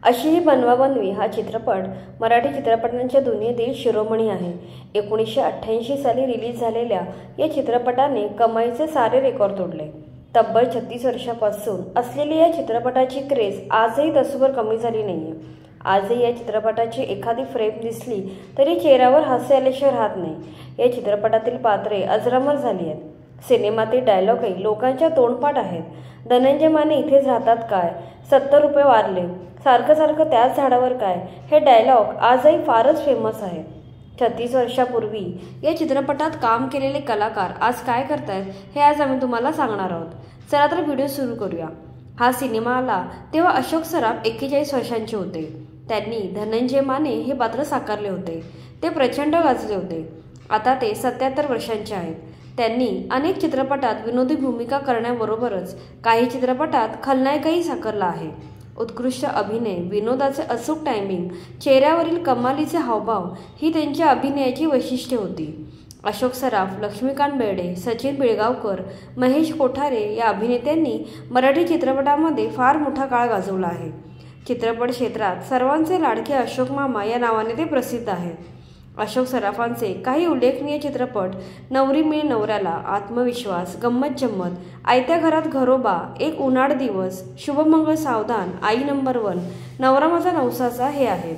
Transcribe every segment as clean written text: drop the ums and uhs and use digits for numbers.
अशी ही बनवाबनवी हा चित्रपट मराठी चित्रपटांच्या दुनियेतील शिरोमणी आहे। 1988 साली रिलीज झालेल्या या चित्रपटाने कमाईचे सारे रेकॉर्ड तोडले। तब्बल 36 वर्षांपासून असलेली या चित्रपटाची क्रेज आजही तसूभर कमी झाली नाहीये। आजही या चित्रपटाची एखादी फ्रेम दिसली तरी चेहऱ्यावर हास्य आल्याशिवाय राहत नाही। या चित्रपटातील पात्रे अजरामर झाली आहेत। सिनेमातील डायलॉगही लोकांच्या तोंडपाठ आहेत। धनंजय माने इथेच राहतात काय, 70 रुपये वारले, सारखं सारखं त्याच झाडावर काय, हे डायलॉग आजही फारच फेमस आहेत। 36 वर्षापूर्वी या चित्रपटात काम केलेले कलाकार आज काय करतायत हे आज आम्ही तुम्हाला सांगणार आहोत। चला तर व्हिडिओ सुरू करूया। हा सिनेमा आला तेव्हा अशोक सराफ 41 वर्षांचे होते। त्यांनी धनंजय माने हे पात्र साकारले होते। ते प्रचंड गाजले होते। आता ते 77 वर्षांचे आहेत। त्यांनी अनेक चित्रपटात विनोदी भूमिका करण्याबरोबरच काही चित्रपटात खलनायकही साकारला आहे। उत्कृष्ट अभिनय, विनोदाचे अचूक टायमिंग, चेहऱ्यावरील कमालीचे हावभाव ही त्यांच्या अभिनयाची वैशिष्ट्ये होती। अशोक सराफ, लक्ष्मीकांत बेर्डे, सचिन पिळगावकर, महेश कोठारे या अभिनेत्यांनी मराठी चित्रपटामध्ये फार मोठा काळ गाजवला आहे। चित्रपट क्षेत्रात सर्वांचे लाडके अशोक मामा या नावाने ते प्रसिद्ध आहेत। अशोक सराफांचे काही उल्लेखनीय चित्रपट नवरी मिळे नवऱ्याला, आत्मविश्वास, गंमत जम्मत, आयत्या घरात घरोबा, एक उन्हाळ दिवस, शुभमंगल सावधान, आई नंबर 1, नवरा माझा नवसाचा हे आहेत।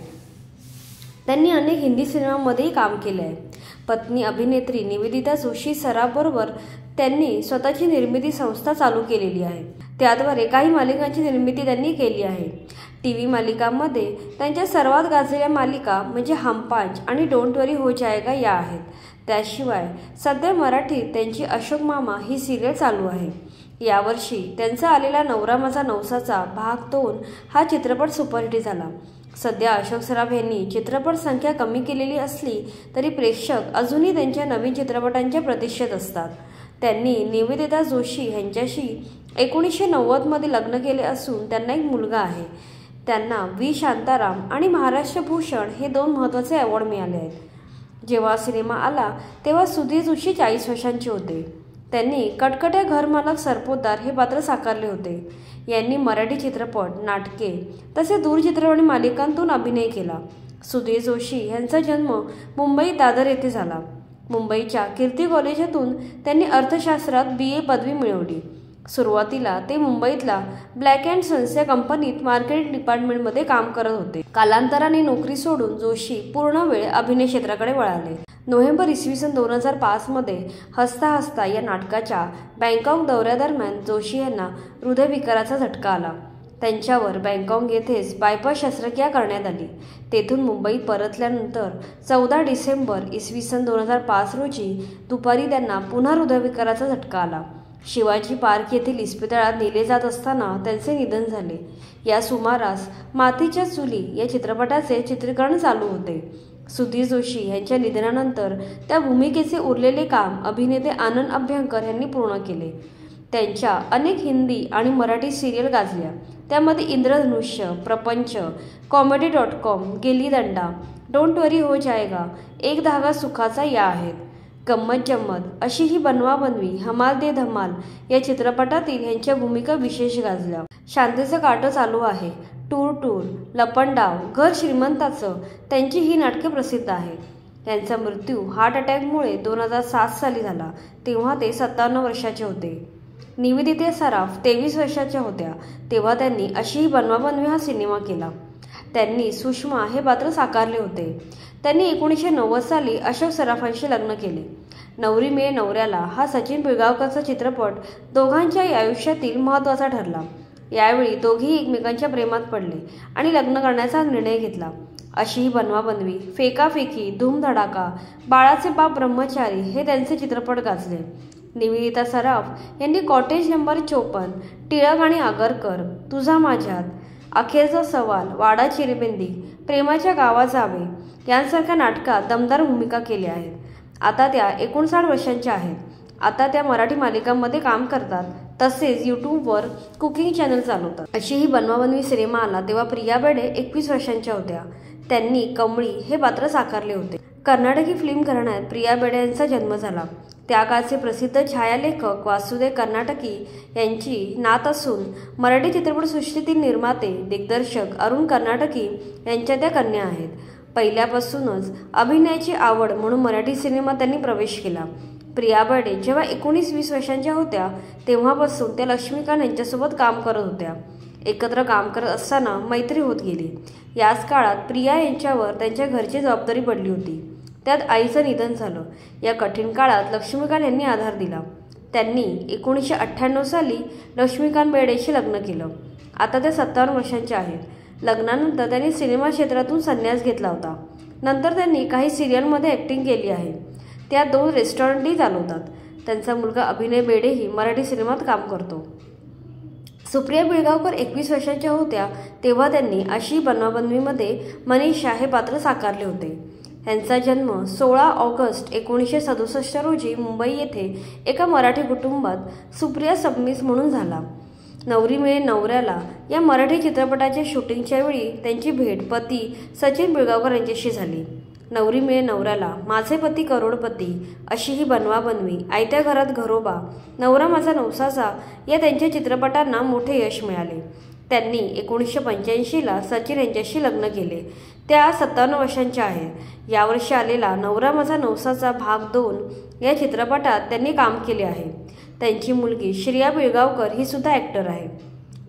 त्यांनी अनेक हिंदी सिनेमांमध्येही काम केले आहे। पत्नी अभिनेत्री निवेदिता जोशी सराफबरोबर त्यांनी स्वतःची निर्मिती संस्था चालू केलेली आहे। त्याद्वारे काही मालिकांची निर्मिती त्यांनी केली आहे। टीव्ही मालिकांमध्ये त्यांच्या सर्वात गाजलेल्या मालिका म्हणजे हम 5 आणि डोंट वरी हो जाएगा या आहेत। त्याशिवाय सध्या मराठीत त्यांची अशोक मामा ही सिरियल चालू आहे। यावर्षी त्यांचा आलेला नवरा माझा नवसाचा भाग 2 हा चित्रपट सुपरहिट झाला। सध्या अशोक सराफ यांनी चित्रपट संख्या कमी केलेली असली तरी प्रेक्षक अजूनही त्यांच्या नवीन चित्रपटांच्या प्रतीक्षेत असतात। त्यांनी निवेदिता जोशी यांच्याशी 1990 मध्ये लग्न केले असून त्यांना एक मुलगा आहे। त्यांना व्ही शांताराम आणि महाराष्ट्र भूषण हे 2 महत्त्वाचे अवॉर्ड मिळाले आहेत। जेव्हा सिनेमा आला तेव्हा सुधीर जोशी 40 वर्षांचे होते। त्यांनी कटकट्या घरमालक सरपोतदार हे पात्र साकारले होते। यांनी मराठी चित्रपट, नाटके तसेच दूरचित्रवाणी मालिकांतून अभिनय केला। सुधीर जोशी यांचा जन्म मुंबईत दादर येथे झाला। मुंबईच्या कीर्ती कॉलेजातून त्यांनी अर्थशास्त्रात BA पदवी मिळवली। सुरुवातीला ते मुंबईतला ब्लॅक अँड सन्स या कंपनीत मार्केटिंग डिपार्टमेंटमध्ये काम करत होते। कालांतराने नोकरी सोडून जोशी पूर्ण वेळ अभिनय क्षेत्राकडे वळाले। नोव्हेंबर 2005 मध्ये हसता हसता या नाटकाच्या बँकॉक दौऱ्यादरम्यान जोशी यांना हृदयविकाराचा झटका आला। त्यांच्यावर बँकॉक येथेच बायपास शस्त्रक्रिया करण्यात आली। तेथून मुंबईत परतल्यानंतर 14 डिसेंबर 2005 रोजी दुपारी त्यांना पुन्हा हृदयविकाराचा झटका आला। शिवाजी पार्क येथील इस्पितळात नेले जात असताना त्यांचे निधन झाले। या सुमारास मातीच्या चुली या चित्रपटाचे चित्रीकरण चालू होते। सुधीर जोशी यांच्या निधनानंतर त्या भूमिकेचे उरलेले काम अभिनेते आनंद अभ्यंकर यांनी पूर्ण केले। त्यांच्या अनेक हिंदी आणि मराठी सिरियल गाजल्या। त्यामध्ये इंद्रधनुष्य, प्रपंच, comedy.com, गिल्ली दंडा, डोंट वरी हो जाएगा, एक धागा सुखाचा या आहेत। गंमत जम्मत अशी ही बनवाबनवी, हमाल दे धमाल या चित्रपटातील ह्यांच्या भूमिका विशेष गाजल्या। शांतीचं काटं चालू आहे, टूर, लपंडाव, घर श्रीमंताचं त्यांची ही नाटके प्रसिद्ध आहेत। यांचा मृत्यू हार्ट अटॅकमुळे 2007 साली झाला। तेव्हा ते 57 वर्षाचे होते। निवेदिता सराफ 23 वर्षाच्या होत्या तेव्हा त्यांनी अशी ही बनवाबनवी हा सिनेमा केला। त्यांनी सुषमा हे पात्र साकारले होते। त्यांनी 1990 साली अशोक सराफांशी लग्न केले। नवरी मिळे नवऱ्याला हा सचिन पिळगावकरचा चित्रपट दोघांच्याही आयुष्यातील महत्त्वाचा ठरला। यावेळी दोघेही एकमेकांच्या प्रेमात पडले आणि लग्न करण्याचा निर्णय घेतला। अशी ही बनवाबनवी, फेकाफेकी, धूमधडाका, बाळाचे बाप ब्रह्मचारी हे त्यांचे चित्रपट गाजले। निवेदिता सराफ यांनी कॉटेज नंबर 54, टिळक आणि आगरकर, तुझा माझ्यात, अखेरचा सवाल, वाडा चिरेबंदी, प्रेमाच्या गावा जावे यांसारख्या नाटकात दमदार भूमिका केल्या आहेत। आता त्या 59 वर्षांच्या आहेत। आता त्या मराठी मालिकांमध्ये काम करतात तसेच यूट्यूबवर कुकिंग चॅनल चालवतात। अशी ही बनवाबनवी सिनेमा आला तेव्हा प्रिया बेर्डे 21 वर्षांच्या होत्या। त्यांनी कमळी हे पात्र साकारले होते। कर्नाटकी फिल्म घराण्यात प्रिया बेर्डे यांचा जन्म झाला। त्या काळचे प्रसिद्ध छायालेखक वासुदेव कर्नाटकी यांची नात असून मराठी चित्रपटसृष्टीतील निर्माते दिग्दर्शक अरुण कर्नाटकी यांच्या त्या कन्या आहेत. पहिल्यापासूनच अभिनयाची आवड म्हणून मराठी सिनेमात त्यांनी प्रवेश केला. प्रिया बर्डे जेव्हा 19-20 वर्षांच्या होत्या तेव्हापासून त्या लक्ष्मीकांत यांच्यासोबत काम करत होत्या. एकत्र काम करत असताना मैत्री होत गेली. याच काळात प्रिया यांच्यावर त्यांच्या घरची जबाबदारी पडली होती. त्यात आईचं निधन झालं. या कठीण काळात लक्ष्मीकांत यांनी आधार दिला. त्यांनी 1998 साली लक्ष्मीकांत बेर्डेशी लग्न केलं. आता त्या 57 वर्षांच्या आहेत. लग्नानंतर त्यांनी सिनेमा क्षेत्रातून संन्यास घेतला होता. नंतर त्यांनी काही सिरियलमध्ये ॲक्टिंग केली आहे. त्या 2 रेस्टॉरंटही चालवतात. त्यांचा मुलगा अभिनय बेर्डेही मराठी सिनेमात काम करतो. सुप्रिया पिळगावकर 21 वर्षांच्या होत्या तेव्हा त्यांनी अशी बनवाबनवीमध्ये मनीषा हे पात्र साकारले होते. त्यांचा जन्म 16 ऑगस्ट 1967 रोजी मुंबई येथे एका मराठी कुटुंबात सुप्रिया सबनीस म्हणून झाला. नवरी मिळे नवऱ्याला या मराठी चित्रपटाच्या शूटिंगच्या वेळी त्यांची भेट पती सचिन पिळगावकर यांच्याशी झाली. नवरी मिळे नवऱ्याला, माझे पती करोडपती अशी ही बनवाबनवी, आयत्या घरात घरोबा, नवरा माझा नवसाचा या त्यांच्या चित्रपटांना मोठे यश मिळाले. त्यांनी 1985ला सचिन यांच्याशी लग्न केले. त्या 57 वर्षांच्या आहेत. यावर्षी आलेला नवरा माझा नवसाचा भाग 2 या चित्रपटात त्यांनी काम केले आहे. त्यांची मुलगी श्रिया पिळगावकर ही सुद्धा ॲक्टर आहे.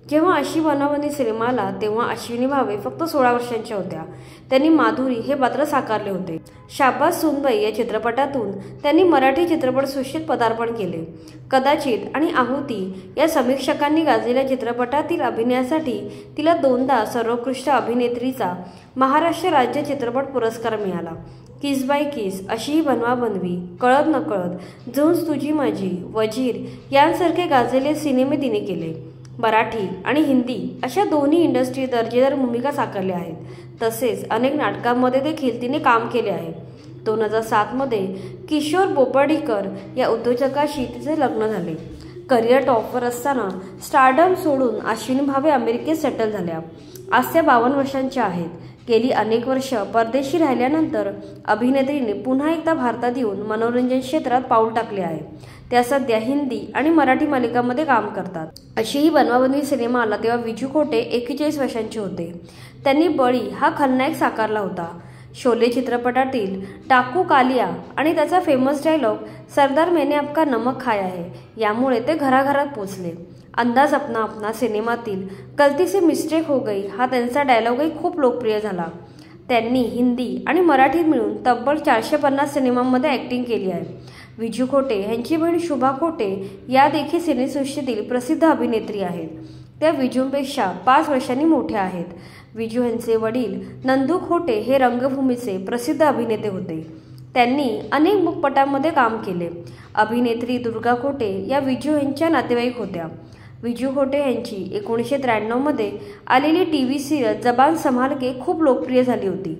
जेव्हा अशी बनवाबनवी सिनेमा आला तेव्हा अश्विनी भावे फक्त 16 वर्षांच्या होत्या. त्यांनी माधुरी हे पात्र साकारले होते. शाबास सूनबाई या चित्रपटातून त्यांनी मराठी चित्रपटसृष्टीत पदार्पण केले. कदाचित आणि आहुती या समीक्षकांनी गाजलेल्या चित्रपटातील अभिनयासाठी तिला 2दा सर्वोत्कृष्ट अभिनेत्रीचा महाराष्ट्र राज्य चित्रपट पुरस्कार मिळाला. किस बाय किस अशी ही बनवाबनवी, कळत नकळत, झुंज तुझी माझी, वजीर यांसारखे गाजलेले सिनेमे तिने केले. मराठी आणि हिंदी अशा दोन्ही इंडस्ट्रीत दर्जेदार भूमिका साकारल्या आहेत. तसेच अनेक नाटकांमध्ये देखील तिने काम केले आहे. 2007मध्ये किशोर बोपाडीकर या उद्योजकाशी तिचे लग्न झाले. करिअर टॉपवर असताना स्टारडम सोडून अश्विनी भावे अमेरिकेत सेटल झाल्या. आज त्या 52 वर्षांच्या आहेत. गेली अनेक वर्ष परदेशी राहिल्यानंतर अभिनेत्रीने पुन्हा एकदा भारतात येऊन मनोरंजन क्षेत्रात पाऊल टाकले आहे. त्या सध्या हिंदी आणि मराठी मालिकांमध्ये काम करतात. अशीही बनवाबनवी सिनेमा आला तेव्हा विजू खोटे 41 वर्षांचे होते. त्यांनी बळी हा खलनायक साकारला होता. शोले चित्रपटातील डाकू कालिया आणि त्याचा फेमस डायलॉग सरदार मैंने आपका नमक खाया है यामुळे ते घराघरात पोचले. अंदाज अपना अपना सिनेमातील गलती से मिस्टेक हो गई हा त्यांचा डायलॉगही खूप लोकप्रिय झाला. त्यांनी हिंदी आणि मराठी मिळून तब्बल 450 सिनेमांमध्ये ॲक्टिंग केली आहे. विजू खोटे यांची बहीण शुभा खोटे या देखील सिनेसृष्टीतील प्रसिद्ध अभिनेत्री आहेत. त्या विजूंपेक्षा 5 वर्षांनी मोठ्या आहेत. विजू यांचे वडील नंदू खोटे हे रंगभूमीचे प्रसिद्ध अभिनेते होते. त्यांनी अनेक मूकपटांमध्ये काम केले. अभिनेत्री दुर्गा खोटे या विजू यांच्या नातेवाईक होत्या. विजू खोटे यांची 1993मध्ये आलेली टीव्ही सिरियल जबान संभाल के खूप लोकप्रिय झाली होती.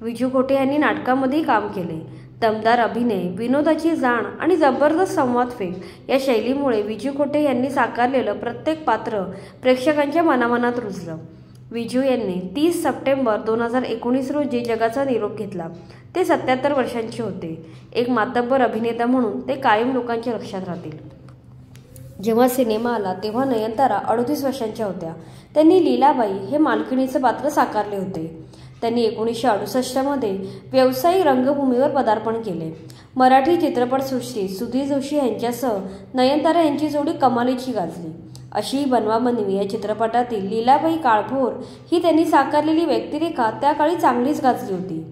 विजू खोटे यांनी नाटकामध्येही काम केले. दमदार अभिनय, विनोदाची जाण आणि जबरदस्त संवादफेक या शैलीमुळे विजू खोटे यांनी साकारलेलं प्रत्येक पात्र प्रेक्षकांच्या मनामनात रुजलं. विजू यांनी 30 सप्टेंबर 2019 रोजी जगाचा निरोप घेतला. ते 77 वर्षांचे होते. एक मातब्बर अभिनेता म्हणून ते कायम लोकांच्या लक्षात राहतील. जेव्हा सिनेमा आला तेव्हा नयनतारा 38 वर्षांच्या होत्या. त्यांनी लीलाबाई हे मालकिणीचे पात्र साकारले होते. त्यांनी 1968मध्ये व्यावसायिक रंगभूमीवर पदार्पण केले. मराठी चित्रपटसृष्टीत सुधीर जोशी यांच्यासह नयनतारा यांची जोडी कमालीची गाजली. अशी बनवाबनवी या चित्रपटातील लीलाबाई काळभोर ही त्यांनी साकारलेली व्यक्तिरेखा त्या काळी चांगलीच गाजली होती.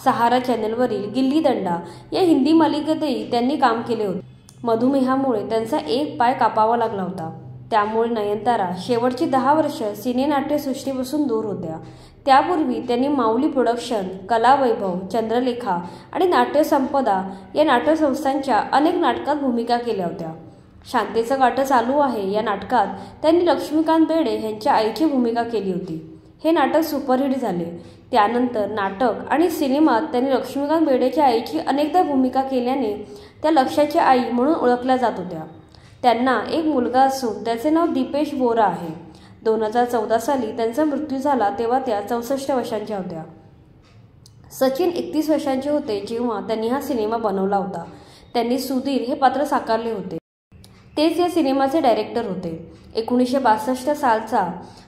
सहारा चॅनलवरील गिल्ली दंडा या हिंदी मालिकेतही त्यांनी काम केले होते. मधुमेहामुळे त्यांचा एक पाय कापावा लागला होता. त्यामुळे नयनतारा शेवटची 10 वर्ष सिनेनाट्यसृष्टीपासून दूर होत्या. त्यापूर्वी त्यांनी माऊली प्रोडक्शन, कलावैभव, चंद्रलेखा आणि नाट्यसंपदा या नाट्यसंस्थांच्या अनेक नाटकात भूमिका केल्या होत्या. शांतीचं गाठं चालू आहे या नाटकात त्यांनी लक्ष्मीकांत बेर्डे यांच्या आईची भूमिका केली होती. हे नाटक सुपरहिट झाले. त्यानंतर नाटक आणि सिनेमात त्यांनी लक्ष्मीकांत बेर्डेच्या आईची अनेकदा भूमिका केल्याने त्या लक्ष्याची आई म्हणून ओळखल्या जात होत्या. त्यांना एक मुलगा असून त्याचे नाव दीपेश बोरा आहे. 2014 साली त्यांचा मृत्यू झाला तेव्हा त्या 64 वर्षांच्या होत्या. सचिन 31 वर्षांचे होते जेव्हा त्यांनी हा सिनेमा बनवला होता. त्यांनी सुधीर हे पात्र साकारले होते. तेच या सिनेमाचे डायरेक्टर होते. 1962 सालचा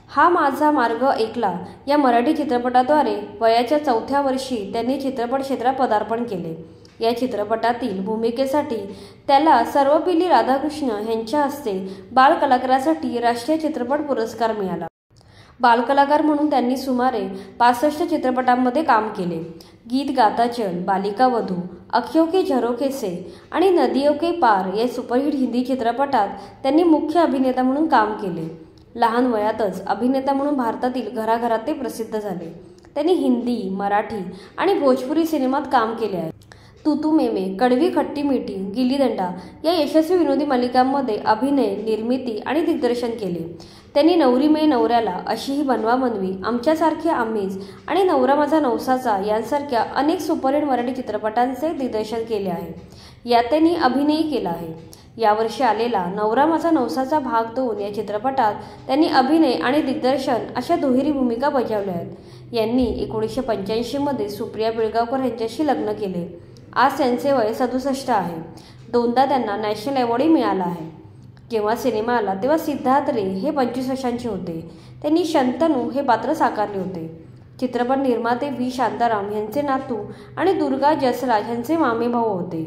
हा माझा मार्ग ऐकला या मराठी चित्रपटाद्वारे वयाच्या 4थ्या वर्षी त्यांनी चित्रपट क्षेत्रात पदार्पण केले. या चित्रपटातील भूमिकेसाठी त्याला सर्वपल्ली राधाकृष्ण यांच्या हस्ते बालकलाकारासाठी राष्ट्रीय चित्रपट पुरस्कार मिळाला. बालकलाकार म्हणून त्यांनी सुमारे 65 चित्रपटांमध्ये काम केले. गीत गाता चल, बालिका वधू, अखियों के झरोखे से आणि नदियों के पार या सुपरहिट हिंदी चित्रपटात त्यांनी मुख्य अभिनेता म्हणून काम केले. लहान वयातच अभिनेता म्हणून भारतातील घराघरात ते प्रसिद्ध झाले. त्यांनी हिंदी, मराठी आणि भोजपुरी सिनेमात काम केले आहे. तू तू मैं मैं, कड़वी खट्टी मीठी, गिल्ली दंडा या यशस्वी विनोदी मालिकांमध्ये अभिनय, निर्मिती आणि दिग्दर्शन केले. त्यांनी नवरी मिळे नवऱ्याला, अशी ही बनवाबनवी, आमच्यासारखे आम्हीच आणि नवरा माझा नवसाचा यांसारख्या अनेक सुपरहिट मराठी चित्रपटांचे दिग्दर्शन केले आहे. यात त्यांनी अभिनयही केला आहे. यावर्षी आलेला नवरा माझा नवसाचा भाग 2 या चित्रपटात त्यांनी अभिनय आणि दिग्दर्शन अशा दुहेरी भूमिका बजावल्या आहेत. यांनी 1985 मध्ये सुप्रिया पिळगावकर यांच्याशी लग्न केले. आज त्यांचे वय 67 आहे. 2दा त्यांना नॅशनल अवॉर्डही मिळाला आहे. जेव्हा सिनेमा आला तेव्हा सिद्धार्थ रे हे 25 वर्षांचे होते. त्यांनी शंतनू हे पात्र साकारले होते. चित्रपट निर्माते व्ही शांताराम यांचे नातू आणि दुर्गा जसराज यांचे मामेभाऊ होते.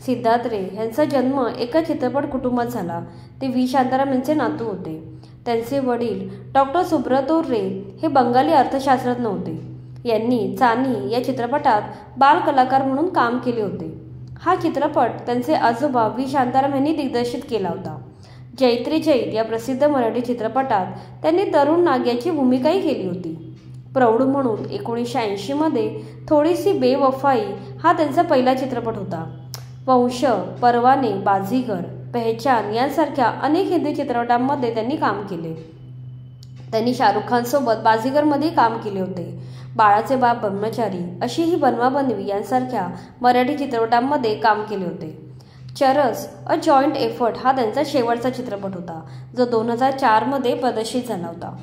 सिद्धार्थ रे यांचा जन्म एका चित्रपट कुटुंबात झाला. ते व्ही शांताराम यांचे नातू होते. त्यांचे वडील डॉक्टर सुब्रतो रे हे बंगाली अर्थशास्त्रज्ञ होते. यांनी चानी या चित्रपटात बालकलाकार म्हणून काम केले होते. हा चित्रपट त्यांचे आजोबा व्ही शांताराम यांनी दिग्दर्शित केला होता. जैत रे जैत या प्रसिद्ध मराठी चित्रपटात त्यांनी तरुण नाग्याची भूमिकाही केली होती. प्रौढ म्हणून 1980 मध्ये थोडीसी बेवफाई हा त्यांचा पहिला चित्रपट होता. वंश, परवाने, बाजीगर, पहचान यांसारख्या अनेक हिंदी चित्रपटांमध्ये त्यांनी काम केले. त्यांनी शाहरुख खानसोबत बाजीगरमध्ये काम केले होते. बाळाचे बाप ब्रह्मचारी, अशी ही बनवाबनवी यांसारख्या मराठी चित्रपटांमध्ये काम केले होते. चरस अ जॉईंट एफर्ट हा त्यांचा शेवटचा चित्रपट होता, जो 2004 मध्ये प्रदर्शित झाला होता.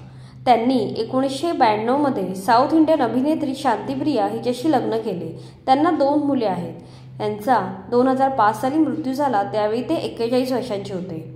त्यांनी 1992 मध्ये साऊथ इंडियन अभिनेत्री शांतिप्रिया हिच्याशी लग्न केले. त्यांना 2 मुले आहेत. यांचा 2005 साली मृत्यू झाला, त्यावेळी ते 41 वर्षांचे होते.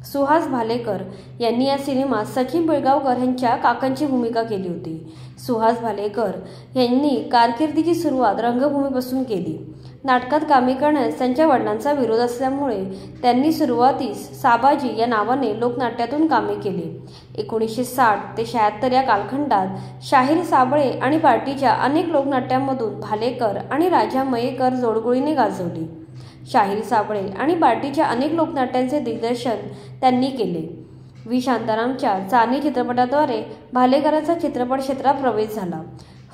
सुहास भालेकर यांनी या सिनेमात सचिन पिळगावकर यांच्या काकांची भूमिका केली होती. सुहास भालेकर यांनी कारकिर्दीची सुरुवात रंगभूमीपासून केली. नाटकात कामे करण्यास त्यांच्या वडिलांचा विरोध असल्यामुळे त्यांनी सुरुवातीस साबाजी या नावाने लोकनाट्यातून कामे केली. 1960 ते 76 या कालखंडात शाहीर साबळे आणि पार्टीच्या अनेक लोकनाट्यांमधून भालेकर आणि राजा मयेकर जोडगोळीने गाजवली. शाहीर साबळे आणि पार्टीच्या अनेक लोकनाट्यांचे दिग्दर्शन त्यांनी केले. व्ही शांतारामच्या चानी चित्रपटाद्वारे भालेकरांचा चित्रपट क्षेत्रात प्रवेश झाला.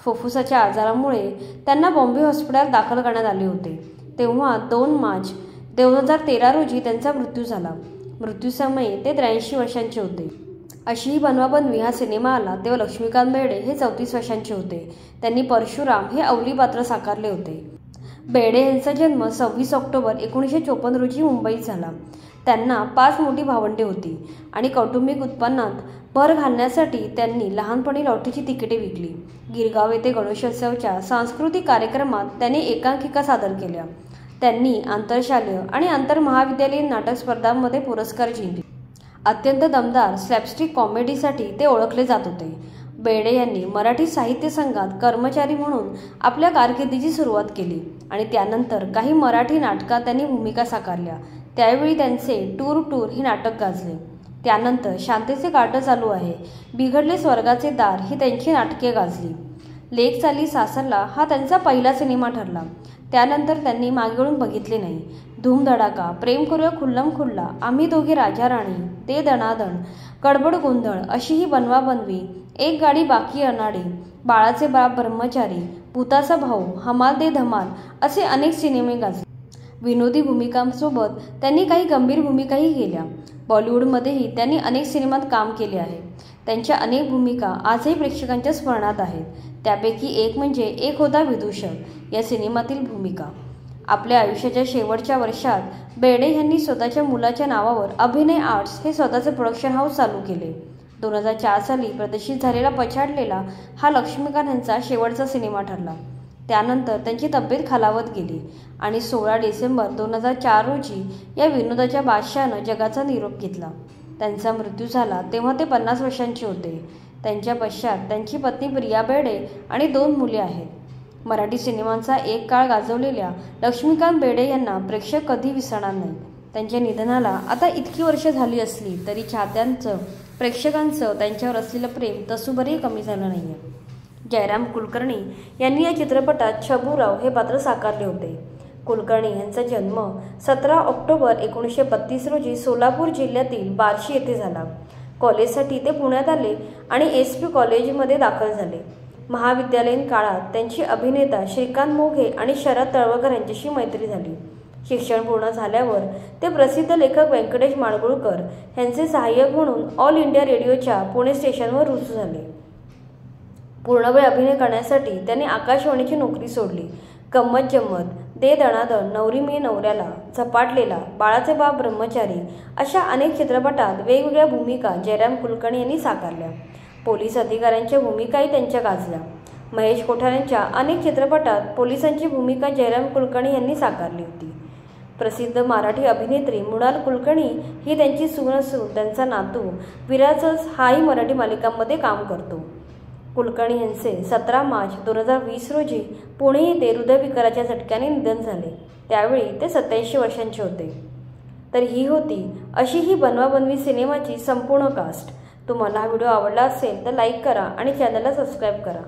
फुफ्फुसाच्या आजारामुळे त्यांना बॉम्बे हॉस्पिटलात दाखल करण्यात आले होते. तेव्हा 2 मार्च 2013 रोजी त्यांचा मृत्यू झाला. मृत्यूसमयी ते 83 वर्षांचे होते. अशी ही बनवाबनवी हा सिनेमा आला तेव्हा लक्ष्मीकांत बेर्डे हे 34 वर्षांचे होते. त्यांनी परशुराम हे अवली पात्र साकारले होते. बेर्डे यांचा जन्म 26 ऑक्टोबर 1954 रोजी मुंबईत झाला. त्यांना 5 मोठी भावंडे होती आणि कौटुंबिक उत्पन्नात भर घालण्यासाठी त्यांनी लहानपणी लॉटरीची तिकिटे विकली. गिरगाव येथे गणेशोत्सवाच्या सांस्कृतिक कार्यक्रमात त्यांनी एकांकिका सादर केल्या. त्यांनी आंतरशालेय आणि आंतरमहाविद्यालयीन नाटक स्पर्धांमध्ये पुरस्कार जिंकले. अत्यंत दमदार स्लॅपस्टिक कॉमेडीसाठी ते ओळखले जात होते. बेर्डे यांनी मराठी साहित्य संघात कर्मचारी म्हणून आपल्या कारकिर्दीची सुरुवात केली आणि त्यानंतर काही मराठी नाटकात त्यांनी भूमिका साकारल्या. त्यावेळी त्यांचे टूर ही नाटक गाजले. त्यानंतर शांतीचे काट चालू आहे, बिघडले स्वर्गाचे दार ही त्यांची नाटके गाजली. लेक चाली सासरला हा त्यांचा पहिला सिनेमा ठरला. त्यानंतर त्यांनी मागे वळून बघितले नाही. धूमधडाका, प्रेम करूया खुल्लम खुल्ला, आम्ही दोघे राजा राणी, ते दणादण, गडबड गोंधळ, अशी ही बनवाबनवी, एक गाडी बाकी अनाडी, बाळाचे बाप ब्रह्मचारी, भूताचा भाऊ, हमाल दे धमाल असे अनेक सिनेमे गाजले. विनोदी भूमिकांसोबत त्यांनी काही गंभीर भूमिकाही केल्या. बॉलिवूडमध्येही त्यांनी अनेक सिनेमात काम केले आहे. त्यांच्या अनेक भूमिका आजही प्रेक्षकांच्या स्मरणात आहेत. त्यापैकी एक म्हणजे एक होता विदूषक या सिनेमातील भूमिका. आपल्या आयुष्याच्या शेवटच्या वर्षात बेर्डे यांनी स्वतःच्या मुलाच्या नावावर अभिनय आर्ट्स हे स्वतःचे प्रोडक्शन हाऊस चालू केले. 2004 साली प्रदर्शित झालेला पछाडलेला हा लक्ष्मीकांत यांचा शेवटचा सिनेमा ठरला. त्यानंतर त्यांची तब्येत खालावत गेली आणि 16 डिसेंबर 2004 रोजी या विनोदाच्या बादशहानं जगाचा निरोप घेतला. त्यांचा मृत्यू झाला तेव्हा ते 50 वर्षांचे होते. त्यांच्या पश्चात त्यांची पत्नी प्रिया बेडे आणि 2 मुले आहेत. मराठी सिनेमांचा एक काळ गाजवलेल्या लक्ष्मीकांत बेर्डे यांना प्रेक्षक कधी विसरणार नाहीत. त्यांच्या निधनाला आता इतकी वर्ष झाली असली तरी चाहत्यांचं, प्रेक्षकांचं त्यांच्यावर असलेलं प्रेम तसूभरही कमी झालं नाहीये. जयराम कुलकर्णी यांनी या चित्रपटात छबुराव हे पात्र साकारले होते. कुलकर्णी यांचा जन्म 17 ऑक्टोबर 1932 रोजी सोलापूर जिल्ह्यातील बार्शी येथे झाला. कॉलेजसाठी ते पुण्यात आले आणि SP कॉलेजमध्ये दाखल झाले. महाविद्यालयीन काळात त्यांची अभिनेता श्रीकांत मोघे आणि शरद तळवकर यांच्याशी मैत्री झाली. शिक्षण पूर्ण झाल्यावर ते प्रसिद्ध लेखक व्यंकटेश माडगूळकर यांचे सहाय्यक म्हणून ऑल इंडिया रेडिओच्या पुणे स्टेशनवर रुजू झाले. पूर्णवेळ अभिनय करण्यासाठी त्यांनी आकाशवाणीची नोकरी सोडली. गंमत जम्मत, दे दणादण, नवरी मी नवऱ्याला, झपाटलेला, बाळाचे बाप ब्रह्मचारी अशा अनेक चित्रपटात वेगवेगळ्या भूमिका जयराम कुलकर्णी यांनी साकारल्या. पोलीस अधिकाऱ्यांच्या भूमिकाही त्यांच्या गाजल्या. महेश कोठारेंच्या अनेक चित्रपटात पोलिसांची भूमिका जयराम कुलकर्णी यांनी साकारली होती. प्रसिद्ध मराठी अभिनेत्री मृणाल कुलकर्णी ही त्यांची सून असून त्यांचा नातू विराजस हाही मराठी मालिकांमध्ये काम करतो. कुलकर्णी यांचे 17 मार्च 2020 रोजी पुणे येथे हृदयविकाराच्या झटक्याने निधन झाले. त्यावेळी ते 87 वर्षांचे होते. तर ही होती अशी ही बनवाबनवी सिनेमाची संपूर्ण कास्ट. तुम्हाला हा व्हिडिओ आवडला असेल तर लाईक करा आणि चॅनलला सबस्क्राईब करा.